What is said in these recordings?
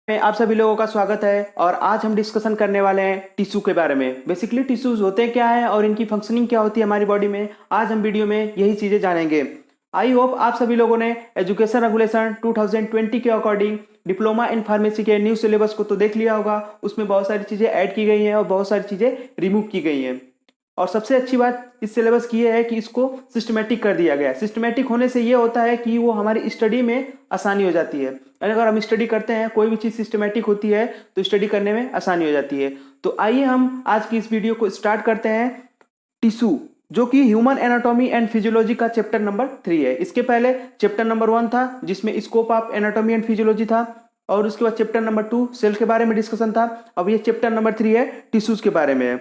में आप सभी लोगों का स्वागत है। और आज हम डिस्कशन करने वाले हैं टिश्यू के बारे में। बेसिकली टिश्यूज होते क्या हैं और इनकी फंक्शनिंग क्या होती है हमारी बॉडी में, आज हम वीडियो में यही चीजें जानेंगे। आई होप आप सभी लोगों ने एजुकेशन रेगुलेशन 2020 के अकॉर्डिंग डिप्लोमा इन फार्मेसी के न्यू सिलेबस को तो देख लिया होगा। उसमें बहुत सारी चीजें ऐड की गई हैं और बहुत सारी चीजें रिमूव की गई हैं। और सबसे अच्छी बात इस सिलेबस की ये है कि इसको सिस्टमेटिक कर दिया गया है। सिस्टमेटिक होने से ये होता है कि वो हमारी स्टडी में आसानी हो जाती है। अगर हम स्टडी करते हैं, कोई भी चीज़ सिस्टमेटिक होती है तो स्टडी करने में आसानी हो जाती है। तो आइए हम आज की इस वीडियो को स्टार्ट करते हैं। टिश्यू जो कि ह्यूमन एनाटॉमी एंड फिजियोलॉजी का चैप्टर नंबर 3 है। इसके पहले चैप्टर नंबर 1 था जिसमें scope of anatomy and physiology था, और उसके बाद चैप्टर नंबर 2 सेल के बारे में डिस्कशन था। अब ये चैप्टर नंबर 3 है, टिश्यूज के बारे में है,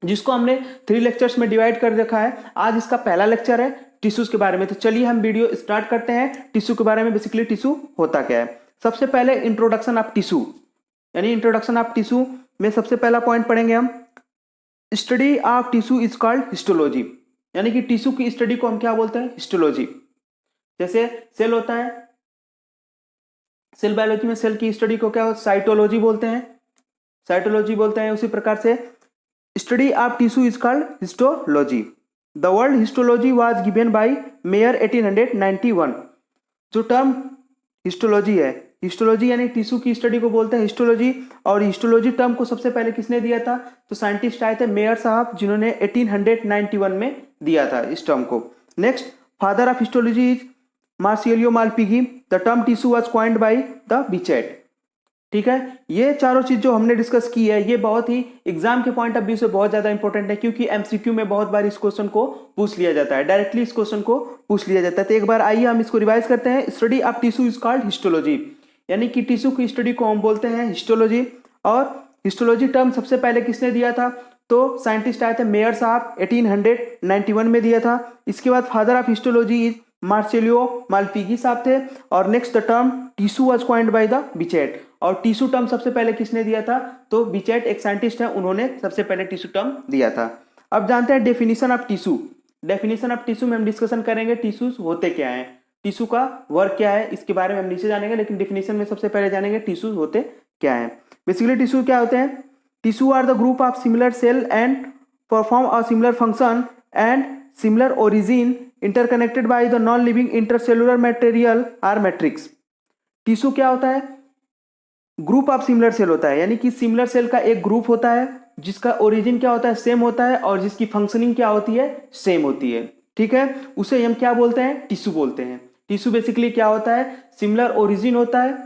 जिसको हमने 3 लेक्चर्स में डिवाइड कर रखा है। आज इसका पहला लेक्चर है टिश्यूज के बारे में। तो चलिए हम वीडियो स्टार्ट करते हैं टिश्यू के बारे में। बेसिकली टिश्यू होता क्या है। सबसे पहले इंट्रोडक्शन ऑफ टिश्यू, यानी इंट्रोडक्शन ऑफ टिश्यू में सबसे पहला पॉइंट पढ़ेंगे हम। Study of tissue is called histology, यानी कि टिश्यू की स्टडी को हम क्या बोलते हैं, हिस्टोलॉजी। जैसे सेल होता है, सेल बायोलॉजी में सेल की स्टडी को क्या साइटोलॉजी बोलते हैं, साइटोलॉजी बोलते हैं। उसी प्रकार से study of tissue is called histology. The world histology was given by mayor 1891। जो टर्म हिस्टोलॉजी है, हिस्टोलॉजी यानी टिश्यू की स्टडी को बोलते हैं हिस्टोलॉजी। और हिस्टोलॉजी टर्म को सबसे पहले किसने दिया था, तो साइंटिस्ट आए थे मेयर साहब, जिन्होंने 1891 में दिया था इस टर्म को। Next, father of histology is Marcello Malpighi. The term tissue was coined by the Bichat. ठीक है, ये चारों चीज जो हमने डिस्कस की है ये बहुत ही एग्जाम के पॉइंट ऑफ व्यू से बहुत ज्यादा इंपॉर्टेंट है, क्योंकि एमसीक्यू में बहुत बार इस क्वेश्चन को पूछ लिया जाता है, डायरेक्टली इस क्वेश्चन को पूछ लिया जाता है। तो एक बार आइए हम इसको रिवाइज करते हैं। Study of tissue is called histology, यानी कि टिश्यू की स्टडी को हम बोलते हैं हिस्टोलॉजी। और हिस्टोलॉजी टर्म सबसे पहले किसने दिया था, तो साइंटिस्ट आए थे मेयर साहब, 1891 में दिया था। इसके बाद father of histology is Marcello Malpighi साहब थे। और next the term tissue was coined by the Bichat. और टिश्यू टर्म सबसे पहले किसने दिया था, तो बिचेट एक साइंटिस्ट है, उन्होंने सबसे पहले टिश्यू टर्म दिया था। अब जानते हैं definition of tissue. Definition of tissue में हम डिस्कशन करेंगे टिश्यूज होते क्या हैं, टिश्यू का वर्क क्या है, इसके बारे में हम नीचे जानेंगे। लेकिन डेफिनेशन में सबसे पहले जानेंगे टिश्यूज होते क्या है। बेसिकली टिश्यू क्या होते हैं, tissue are the group of similar cell and perform a similar function and similar origin interconnected by the non living intercellular material or matrix. Tissue क्या होता है, ग्रुप ऑफ सिमिलर सेल होता है, यानी कि सिमिलर सेल का एक group होता है जिसका ओरिजिन क्या होता है, सेम होता है, और जिसकी फंक्शनिंग क्या होती है, सेम होती है। ठीक है, उसे हम क्या बोलते हैं, टिश्यू बोलते हैं। टिश्यू बेसिकली क्या होता है, सिमिलर ओरिजिन होता है,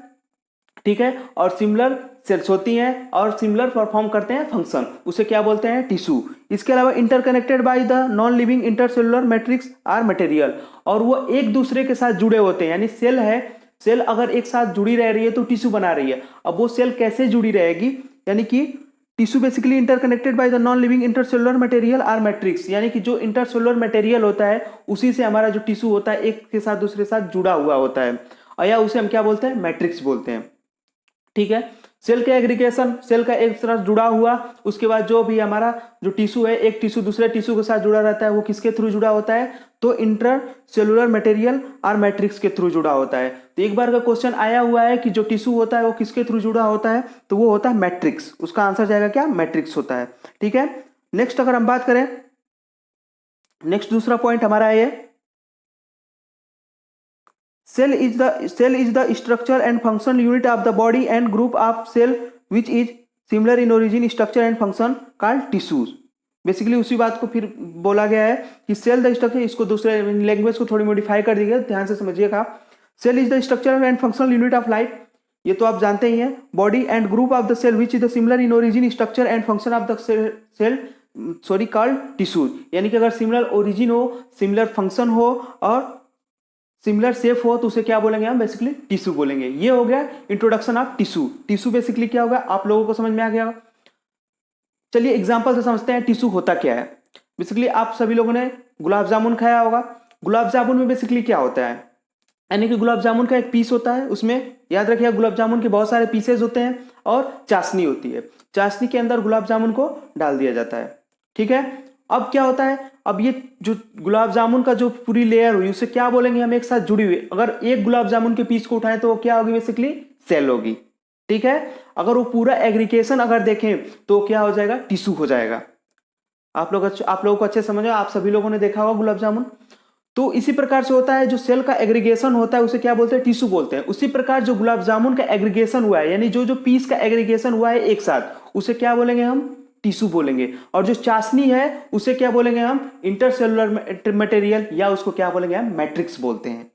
ठीक है, और सिमिलर सेल्स होती हैं और सिमिलर परफॉर्म करते हैं फंक्शन, उसे क्या बोलते हैं, टिश्यू। इसके अलावा interconnected by the non living intercellular matrix or material, और वो एक दूसरे के साथ जुड़े होते हैं। यानी सेल है, सेल अगर एक साथ जुड़ी रह रही है तो टिश्यू बना रही है। अब वो सेल कैसे जुड़ी रहेगी, यानी कि tissue basically interconnected by the non living intercellular material or matrix, यानी कि जो इंटरसेलुलर मटेरियल होता है उसी से हमारा जो टिश्यू होता है एक के साथ दूसरे साथ जुड़ा हुआ होता है, और या उसे हम क्या बोलते हैं, मैट्रिक्स बोलते हैं। ठीक है, सेल के एग्रीगेशन, सेल का एक तरह जुड़ा हुआ, उसके बाद जो भी हमारा जो टिश्यू है, एक टिश्यू दूसरे टिश्यू के साथ जुड़ा रहता है, वो किसके थ्रू जुड़ा होता है, तो इंटर सेलुलर मटेरियल और मैट्रिक्स के थ्रू जुड़ा होता है। तो एक बार का क्वेश्चन आया हुआ है कि जो टिश्यू होता है वो किसके थ्रू जुड़ा होता है, तो वो होता है मैट्रिक्स। उसका आंसर जाएगा क्या, मैट्रिक्स होता है। ठीक है, नेक्स्ट अगर हम बात करें, नेक्स्ट दूसरा पॉइंट हमारा है cell is the structure and function unit of the body and group of cell which is similar in origin, structure and function called tissues। Basically उसी बात को फिर बोला गया है कि सेल द स्ट्रक्चर, इसको दूसरे लैंग्वेज को थोड़ी मॉडिफाई कर दिया, ध्यान से समझिएगा। Cell is the structure and functional unit of life, ये तो आप जानते ही हैं। Body and group of the cell which is the similar in origin, structure and function of the cell sorry called tissues, यानी कि अगर सिमिलर ओरिजिन हो, सिमिलर फंक्शन हो और सिमिलर शेप हो तो उसे क्या बोलेंगे हम, बेसिकली टिश्यू बोलेंगे। ये हो गया introduction of tissue. Tissue basically क्या होगा, आप लोगों को समझ में आ गया। चलिए एग्जांपल से समझते हैं टिश्यू होता क्या है। बेसिकली आप सभी लोगों ने गुलाब जामुन खाया होगा। गुलाब जामुन में बेसिकली क्या होता है, यानी कि गुलाब जामुन का एक पीस होता है, उसमें याद रखिए गुलाब जामुन के बहुत सारे पीसेज होते हैं और चाशनी होती है। चाशनी के अंदर गुलाब जामुन को डाल दिया जाता है। ठीक है, अब क्या होता है, अब ये जो गुलाब जामुन का जो पूरी लेयर हुई उसे क्या बोलेंगे हम, एक साथ जुड़ी हुई। अगर एक गुलाब जामुन के पीस को उठाएं तो वो क्या होगी, बेसिकली सेल होगी। ठीक है। अगर वो पूरा एग्रीगेशन अगर देखें तो क्या हो जाएगा, टिश्यू हो जाएगा। आप लोगों को अच्छे समझो, आप सभी लोगों ने देखा होगा गुलाब जामुन। तो इसी प्रकार से होता है, जो सेल का एग्रीगेशन होता है उसे क्या बोलते हैं, टिश्यू बोलते हैं। उसी प्रकार जो गुलाब जामुन का एग्रीगेशन हुआ है, यानी जो जो पीस का एग्रीगेशन हुआ है एक साथ, उसे क्या बोलेंगे हम, टिश्यू बोलेंगे। और जो चाशनी है उसे क्या बोलेंगे हम, इंटरसेलुलर मटेरियल, या उसको क्या बोलेंगे हम, मैट्रिक्स बोलते हैं।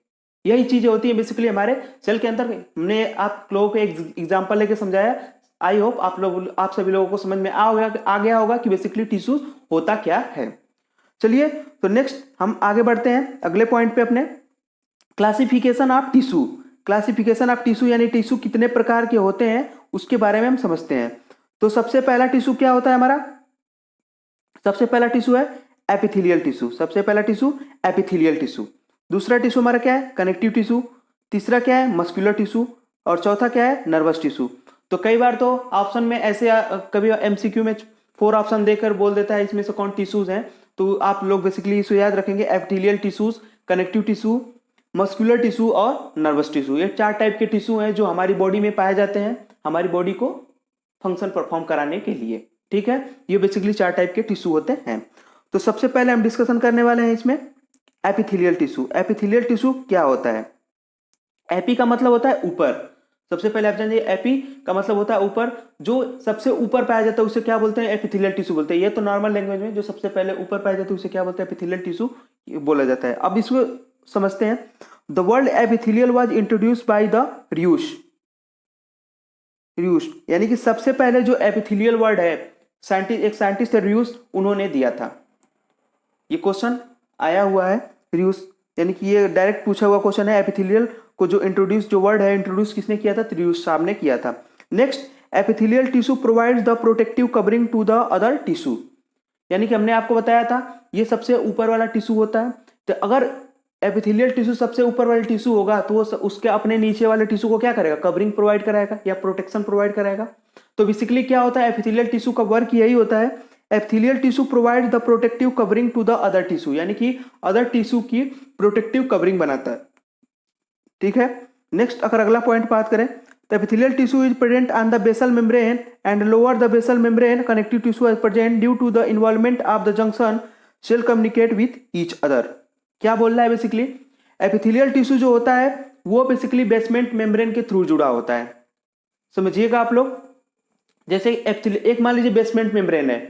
यही चीजें होती है बेसिकली हमारे सेल के अंदर। हमने आप लोगों को एक एग्जांपल लेके समझाया। आई होप आप सभी लोगों को समझ में आ गया होगा कि बेसिकली टिश्यूज होता क्या है। चलिए तो नेक्स्ट हम आगे बढ़ते हैं अगले पॉइंट पे अपने, classification of tissue. Classification of tissue यानी टिश्यू कितने प्रकार के होते हैं उसके बारे में हम समझते हैं। तो सबसे पहला टिश्यू क्या होता है हमारा, सबसे पहला टिश्यू है एपिथेलियल टिश्यू। सबसे पहला टिश्यू एपिथेलियल टिश्यू। दूसरा टिश्यू हमारा क्या है, कनेक्टिव टिश्यू। तीसरा क्या है, मस्कुलर टिश्यू। और चौथा क्या है, नर्वस टिश्यू। तो कई बार तो ऑप्शन में ऐसे कभी एमसीक्यू में 4 ऑप्शन देकर बोल देता है इसमें से कौन टिश्यूज हैं। तो आप लोग बेसिकली इसे याद रखेंगे, epithelial tissues, connective tissue, muscular tissue और नर्वस टिश्यू। ये 4 टाइप के टिश्यू हैं जो हमारी बॉडी में पाए जाते हैं, हमारी बॉडी को फंक्शन परफॉर्म कराने के लिए। ठीक है, ये बेसिकली 4 टाइप के टिश्यू होते हैं। तो सबसे पहले हम डिस्कशन करने वाले हैं इसमें एपिथेलियल टिश्यू। एपिथेलियल टिश्यू क्या होता है, एपी का मतलब होता है ऊपर। सबसे पहले आप जानिए, एपी का मतलब होता है ऊपर। जो सबसे ऊपर पाया जाता है उसे क्या बोलते हैं, एपिथेलियल टिश्यू बोलते हैं। ये तो नॉर्मल लैंग्वेज में जो सबसे पहले ऊपर पाया जाता है उसे क्या बोलते हैं, एपिथेलियल टिश्यू बोला जाता है। अब इसको समझते हैं। The word epithelial was introduced by the Ruysch. यानी कि सबसे पहले जो एपिथेलियल वर्ड है, एक साइंटिस्ट है र्यूश, उन्होंने दिया था। ये क्वेश्चन आया हुआ है र्यूश, यानी कि ये डायरेक्ट पूछा हुआ क्वेश्चन है। एपिथेलियल को जो वर्ड है, इंट्रोड्यूस किसने किया था, र्यूश साहब ने किया था। Next, epithelial tissue provides the protective covering to the other tissue. यानी कि हमने आपको बताया था ये सबसे ऊपर वाला टिश्यू होता है। तो अगर एपिथेलियल टिश्यू सबसे ऊपर वाला टिश्यू होगा तो वो उसके अपने नीचे वाले टिश्यू को क्या करेगा, कवरिंग प्रोवाइड कराएगा या प्रोटेक्शन प्रोवाइड कराएगा। तो बेसिकली क्या होता है, एपिथेलियल टिश्यू का वर्क यही होता है, epithelial tissue provide the protective covering to the other tissue, यानी कि अदर टिश्यू की प्रोटेक्टिव कवरिंग बनाता है। ठीक है। नेक्स्ट अगर अगला पॉइंट बात करें, तो epithelial tissue is present on the basal membrane and lower the basal membrane, connective tissue is present due to the involvement of the junction cell communicate with each other. क्या बोल रहा है basically, epithelial tissue जो होता है वो basically basement membrane के through जुड़ा होता है। समझिएगा आप लोग, जैसे एक मान लीजिए बेसमेंट मेम्ब्रेन है,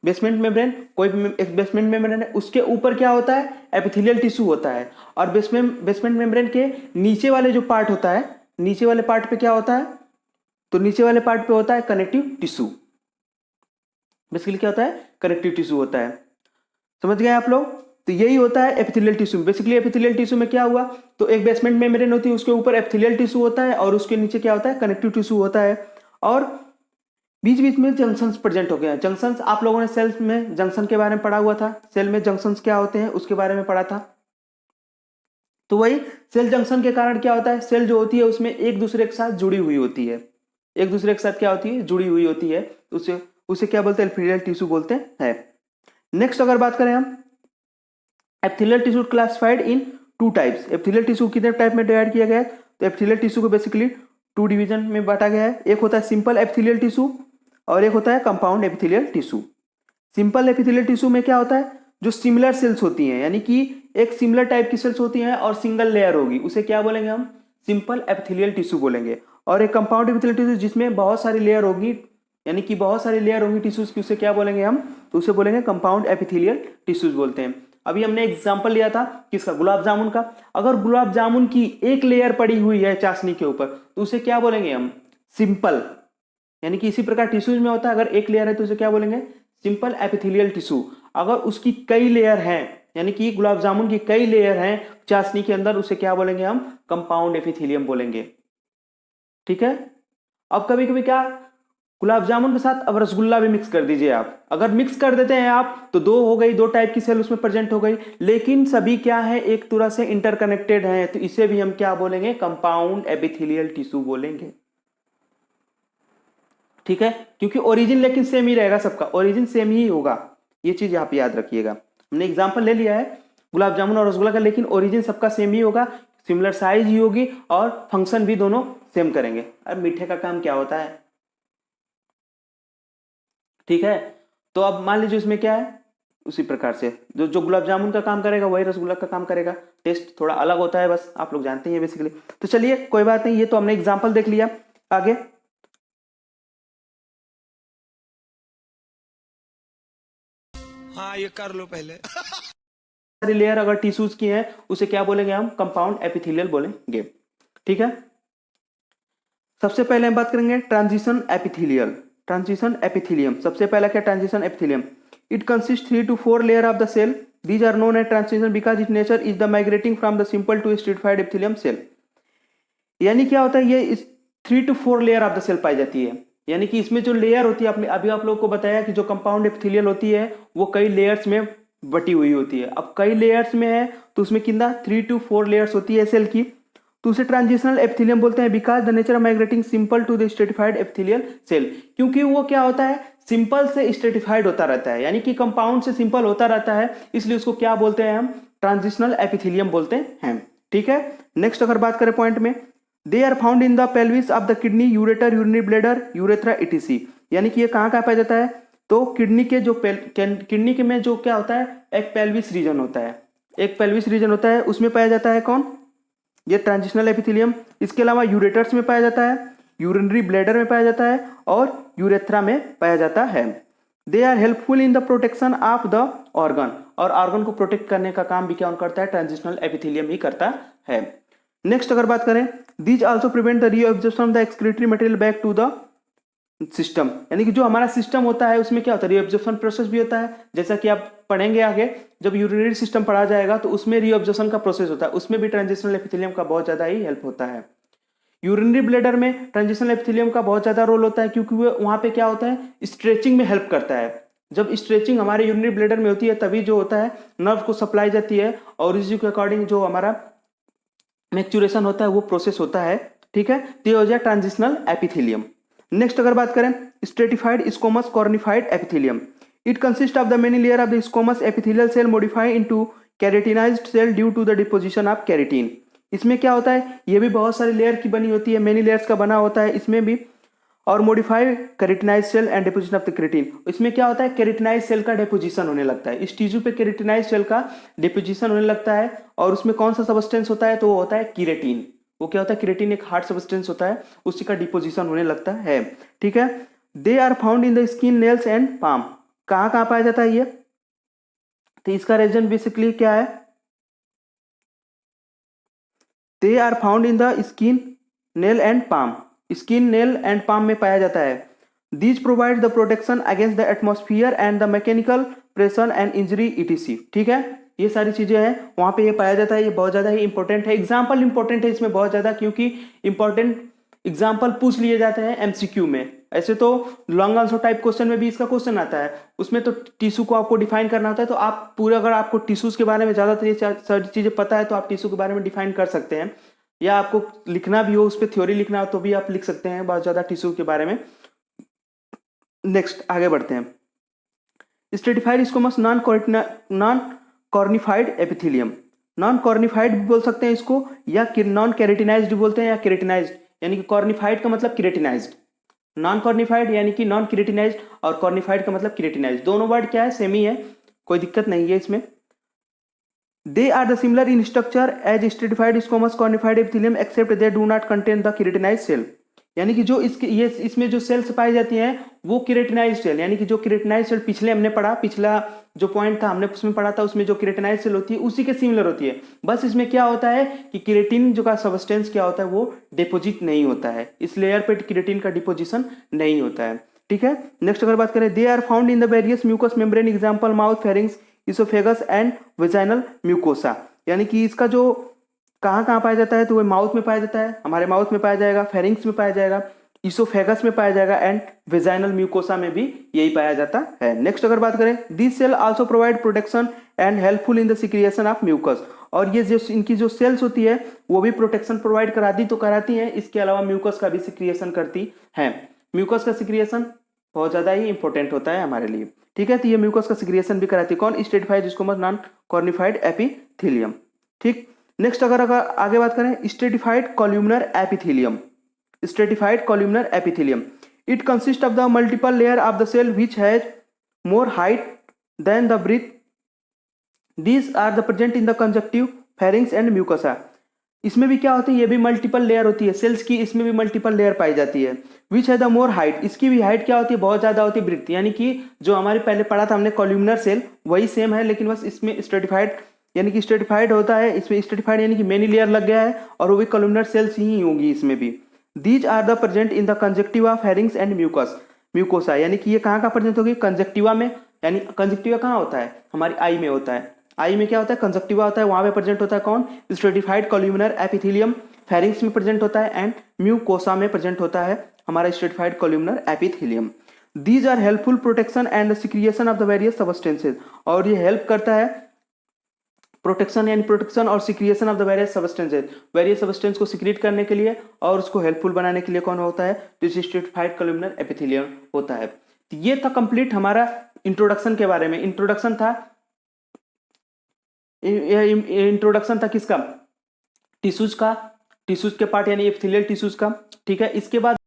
बेसमेंट मेम्ब्रेन कोई एक बेसमेंट मेम्ब्रेन है, उसके ऊपर क्या होता है, एपिथेलियल टिश्यू होता है। और बेसमेंट मेम्ब्रेन के नीचे वाले जो पार्ट होता है, नीचे वाले पार्ट पे क्या होता है, तो नीचे वाले पार्ट पे होता है कनेक्टिव टिश्यू। बेसिकली क्या होता है, कनेक्टिव टिश्यू होता है। समझ गए आप लोग, तो यही होता है epithelial tissue. Basically epithelial tissue में क्या हुआ, तो एक बेसमेंट मेम्ब्रेन होती है, उसके ऊपर एपिथेलियल टिश्यू होता है और उसके नीचे क्या होता है, कनेक्टिव टिश्यू होता है। और बीच बीच में जंक्शंस प्रेजेंट हो गए हैं। जंक्शंस आप लोगों ने सेल्स में जंक्शन के बारे में पढ़ा हुआ था, सेल में जंक्शंस क्या होते हैं उसके बारे में पढ़ा था। तो वही सेल जंक्शन के कारण क्या होता है, सेल जो होती है उसमें एक दूसरे के साथ जुड़ी हुई होती है, एक दूसरे के साथ क्या होती है, जुड़ी हुई होती है। उसे क्या बोलते हैं, एपिथेलियल टिश्यू बोलते हैं। नेक्स्ट अगर बात करें हम, epithelial tissue classified in 2 types. Epithelial tissue कितने टाइप में डिवाइड किया गया है, तो एपिथेलियल टिश्यू को बेसिकली 2 डिवीजन में बांटा गया है। एक होता है सिंपल एपिथेलियल टिश्यू और एक होता है compound epithelial tissue. Simple epithelial tissue में क्या होता है, जो सिमिलर सेल्स होती हैं, यानी कि एक सिमिलर टाइप की सेल्स होती हैं और सिंगल लेयर होगी, उसे क्या बोलेंगे हम, सिंपल एपिथेलियल टिश्यू बोलेंगे। और एक कंपाउंड एपिथेलियल टिश्यू जिसमें बहुत सारी लेयर होगी, यानी कि बहुत सारी लेयर होगी टिश्यूज की, उसे क्या बोलेंगे हम, तो उसे बोलेंगे कंपाउंड एपिथेलियल टिश्यूज बोलते हैं। अभी हमने एग्जांपल लिया था किसका, गुलाब जामुन का। अगर गुलाब जामुन की एक लेयर पड़ी हुई है चाशनी के ऊपर तो उसे क्या बोलेंगे हम, सिंपल। यानी कि इसी प्रकार टिश्यूज में होता है, अगर एक लेयर है तो उसे क्या बोलेंगे, सिंपल एपिथेलियल टिश्यू। अगर उसकी कई लेयर हैं, यानी कि गुलाब जामुन की कई लेयर हैं चाशनी के अंदर, उसे क्या बोलेंगे हम, कंपाउंड एपिथेलियम बोलेंगे। ठीक है। अब कभी कभी क्या, गुलाब जामुन के साथ अब रसगुल्ला भी मिक्स कर दीजिए आप, अगर मिक्स कर देते हैं आप तो 2 हो गई, 2 टाइप की सेल उसमें प्रेजेंट हो गई, लेकिन सभी क्या है, एक तरह से इंटरकनेक्टेड हैं, तो इसे भी हम क्या बोलेंगे, कंपाउंड एपिथेलियल टिश्यू बोलेंगे। ठीक है, क्योंकि ओरिजिन लेकिन सेम ही रहेगा, सबका ओरिजिन सेम ही होगा, ये चीज यहाँ पे याद रखिएगा। हमने एग्जांपल ले लिया है गुलाब जामुन और रसगुल्ला का, लेकिन ओरिजिन सबका सेम ही होगा, सिमिलर साइज ही होगी और फंक्शन भी दोनों सेम करेंगे। अब मीठे का काम क्या होता है, ठीक है। तो अब मान लीजिए इसमें क्या है, उसी प्रकार से जो जो गुलाब जामुन का काम करेगा वही रसगुल्ला का काम करेगा। टेस्ट थोड़ा अलग होता है, बस आप लोग जानते हैं बेसिकली। तो चलिए कोई बात नहीं, ये तो हमने एग्जाम्पल देख लिया। आगे हाँ ये कर लो पहले। सारी लेयर अगर टिश्यूज की है उसे क्या बोलेंगे हम, कंपाउंड एपिथेलियल बोलेंगे, ठीक है। सबसे पहले हम बात करेंगे ट्रांजिशन एपिथेलियल। ट्रांजिशन एपिथेलियम, सबसे पहला क्या, transition epithelium. It consist 3 to 4 layer of the cell. These are known as transition because it nature is the migrating from the simple to stratified epithelium cell. यानी क्या होता है, ये 3 to 4 layer of the cell पाई जाती है। यानी कि इसमें जो लेयर होती है, आपने अभी आप लोगों को बताया कि जो कंपाउंड एपिथेलियल होती है वो कई लेयर्स में बटी हुई होती है। अब कई लेयर्स में है तो उसमें कितना 3 to 4 लेयर्स होती है सेल की, तो उसे ट्रांजिशनल एपिथेलियम बोलते हैं। Because the nature of migrating simple to the stratified epithelial cell, क्योंकि वो क्या होता है, सिंपल से स्ट्रेटिफाइड होता रहता है, यानी कि कंपाउंड से सिंपल होता रहता है, इसलिए उसको क्या बोलते हैं हम, ट्रांजिशनल एपिथेलियम बोलते हैं, ठीक है। नेक्स्ट अगर बात करें पॉइंट में, they are found in the pelvis of the kidney, ureter, urinary bladder, urethra etc। यानी कि ये कहाँ कहाँ पाया जाता है, तो किडनी के जो किडनी के में जो क्या होता है, एक पेल्विस रीजन होता है, एक पेल्विस रीजन होता है, उसमें पाया जाता है कौन, ये ट्रांजिशनल एपिथेलियम। इसके अलावा यूरेटर्स में पाया जाता है, यूरिनरी ब्लैडर में पाया जाता है और यूरेथ्रा में पाया जाता है। They are helpful in the protection of the organ, और ऑर्गन को प्रोटेक्ट करने का काम भी कौन करता है, ट्रांजिशनल एपिथेलियम ही करता है। नेक्स्ट अगर बात करें, these also prevent the reabsorption of the excretory material back to the system. यानी कि जो हमारा सिस्टम होता है उसमें क्या होता है, रीअब्जॉर्प्शन प्रोसेस भी होता है, जैसा कि आप पढ़ेंगे आगे जब यूरिनरी सिस्टम पढ़ा जाएगा तो उसमें रीअब्जॉर्प्शन का प्रोसेस होता है, उसमें भी ट्रांजिशनल एपिथेलियम का बहुत ज्यादा ही हेल्प होता है। यूरिनरी ब्लैडर में ट्रांजिशनल एपिथेलियम का बहुत ज्यादा रोल होता है, क्योंकि वो वहां पे क्या होता है, स्ट्रेचिंग में हेल्प करता है। जब स्ट्रेचिंग हमारे यूरिनरी ब्लैडर में होती है तभी जो होता है नर्व को सप्लाई जाती है और इसी के अकॉर्डिंग जो हमारा मैच्योरेशन होता है वो प्रोसेस होता है, ठीक है। तो ये हो जाए ट्रांजिशनल एपिथेलियम। नेक्स्ट अगर बात करें, stratified squamous cornified epithelium. It consist of the many layer of the squamous epithelial cell modified into keratinized cell due to the deposition of keratin. इसमें क्या होता है, ये भी बहुत सारी लेयर की बनी होती है, मेनी लेयर्स का बना होता है इसमें भी, और modified keratinized cell and deposition of the keratin. इसमें क्या होता है, केराटिनाइज्ड सेल का डिपोजिशन होने लगता है, इस टिश्यू पे केराटिनाइज्ड सेल का डिपोजिशन होने लगता है, और उसमें कौन सा सबस्टेंस होता है, तो वो होता है केराटिन। वो क्या होता है, केराटिन एक हार्ड सबस्टेंस होता है, उसी का डिपोजिशन होने लगता है, ठीक है। They are found in the skin, nails and palm. कहाँ कहाँ पाया जाता है ये, तो इसका रीजन बेसिकली क्या है, they are found in the skin, nail and palm. Skin, nail and palm में पाया जाता है। These provide the protection against the atmosphere and the mechanical pressure and injury etc, ठीक है। ये सारी चीजें हैं वहां पे ये पाया जाता है, ये बहुत ज्यादा ही इंपॉर्टेंट है। एग्जाम्पल इंपॉर्टेंट है इसमें बहुत ज्यादा, क्योंकि इंपॉर्टेंट एग्जाम्पल पूछ लिए जाते हैं एमसीक्यू में। ऐसे तो लॉन्ग आंसर टाइप क्वेश्चन में भी इसका क्वेश्चन आता है, उसमें तो टिश्यू को आपको डिफाइन करना होता है, तो आप पूरा अगर आपको टिश्यूज के बारे में ज्यादातर सारी चीजें पता है तो आप टिश्यू के बारे में डिफाइन कर सकते हैं, या आपको लिखना भी हो, उस पर थ्योरी लिखना हो तो भी आप लिख सकते हैं बहुत ज्यादा टिश्यू के बारे में। नेक्स्ट आगे बढ़ते हैं, stratified squamous non cornified epithelium. Non cornified भी बोल सकते हैं इसको, या नॉन केराटिनाइज्ड भी बोलते हैं, या केराटिनाइज्ड, यानी कि कॉर्निफाइड का मतलब केराटिनाइज्ड, नॉन कॉर्निफाइड यानी कि नॉन केराटिनाइज्ड, और कॉर्निफाइड का मतलब केराटिनाइज्ड। दोनों वर्ड क्या है, सेम ही है, कोई दिक्कत नहीं है इसमें। They are the similar in structure as stratified squamous cornified epithelium except they do not contain the keratinized cell. यानी कि जो इसमें जो सेल्स पाई जाती हैं वो केराटिनाइज्ड सेल, यानी कि जो केराटिनाइज्ड सेल पिछले हमने पढ़ा, पिछला जो पॉइंट था हमने उसमें पढ़ा था, उसमें जो केराटिनाइज्ड सेल होती है उसी के सिमिलर होती है। बस इसमें क्या होता है कि केराटिन जो का सबस्टेंस क्या होता है वो डिपोजिट नहीं होता है, इस लेयर पे केराटिन का डिपोजिशन नहीं होता है, ठीक है। नेक्स्ट अगर बात करें, they are found in the various mucous membrane, example mouth, pharynx, oesophagus and vaginal mucosa. यानी कि इसका जो कहाँ कहाँ पाया जाता है, तो वो माउथ में पाया जाता है, हमारे माउथ में पाया जाएगा, फेरिंग्स में पाया जाएगा, इसोफेगस में पाया जाएगा, एंड वेजाइनल म्यूकोसा में भी यही पाया जाता है। नेक्स्ट अगर बात करें, this cell also provide protection and helpful in the secretion of mucus. और ये जो इनकी जो सेल्स होती है वो भी प्रोटेक्शन प्रोवाइड कराती तो कराती है, इसके अलावा म्यूकस का भी सिक्रिएशन करती है। म्यूकस का सिक्रिएशन बहुत ज्यादा ही इंपॉर्टेंट होता है हमारे लिए, ठीक है। तो ये म्यूकस का सिक्रिएशन भी कराती है, कौन, stratified squamous non cornified epithelium, ठीक। नेक्स्ट अगर आगे बात करें, stratified columnar epithelium, stratified columnar epithelium, it consist of the multiple layer of the cell which has more height than the breadth, these are the present in the conjunctive, pharynx and mucosa. इसमें भी क्या होती है, ये भी multiple layer होती है sales की, इसमें भी मल्टीपल लेयर पाई जाती है। विच है द मोर हाइट, इसकी भी हाइट क्या होती है, बहुत ज्यादा होती है, ब्रीथ, यानी कि जो हमारे पहले पढ़ा था हमने कॉल्यूमनर सेल वही सेम है, लेकिन बस इसमें स्ट्रेटिफाइड यानी कि स्ट्रेटिफाइड होता है, इसमें स्ट्रेटिफाइड यानी कि मेनी लेयर लग गया है और वो भी कॉल्यूमनर सेल्स ही होंगी इसमें भी। These are the present in the conjunctiva, pharynx and mucosa, यानी कि ये कहाँ का प्रेजेंट होगी, कंजक्टिवा में, यानी कंजक्टिवा कहाँ होता है, हमारी आई में होता है। आई में क्या होता है, कंजक्टिवा होता है, वहां पे प्रेजेंट होता है कौन, स्ट्रेटिफाइड कॉल्यूमनर एपिथेलियम। फेरिंग्स में प्रेजेंट होता है एंड म्यूकोसा में प्रेजेंट होता है हमारा stratified columnar epithelium. These are helpful protection and secretion of the various substances, और ये हेल्प करता है प्रोटेक्शन यानी प्रोटेक्शन और secretion of the various substances, various substance को सिक्रिएट करने के लिए और उसको हेल्पफुल बनाने के लिए कौन होता है, तो स्ट्रेटिफाइड कॉल्यूमनर एपिथेलियम होता है। तो ये था कंप्लीट हमारा इंट्रोडक्शन के बारे में। इंट्रोडक्शन था, इंट्रोडक्शन था किसका, टिश्यूज का, टिश्यूज के पार्ट यानी एपिथेलियल टिश्यूज का, ठीक है। इसके बाद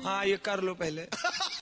हाँ ये कर लो पहले।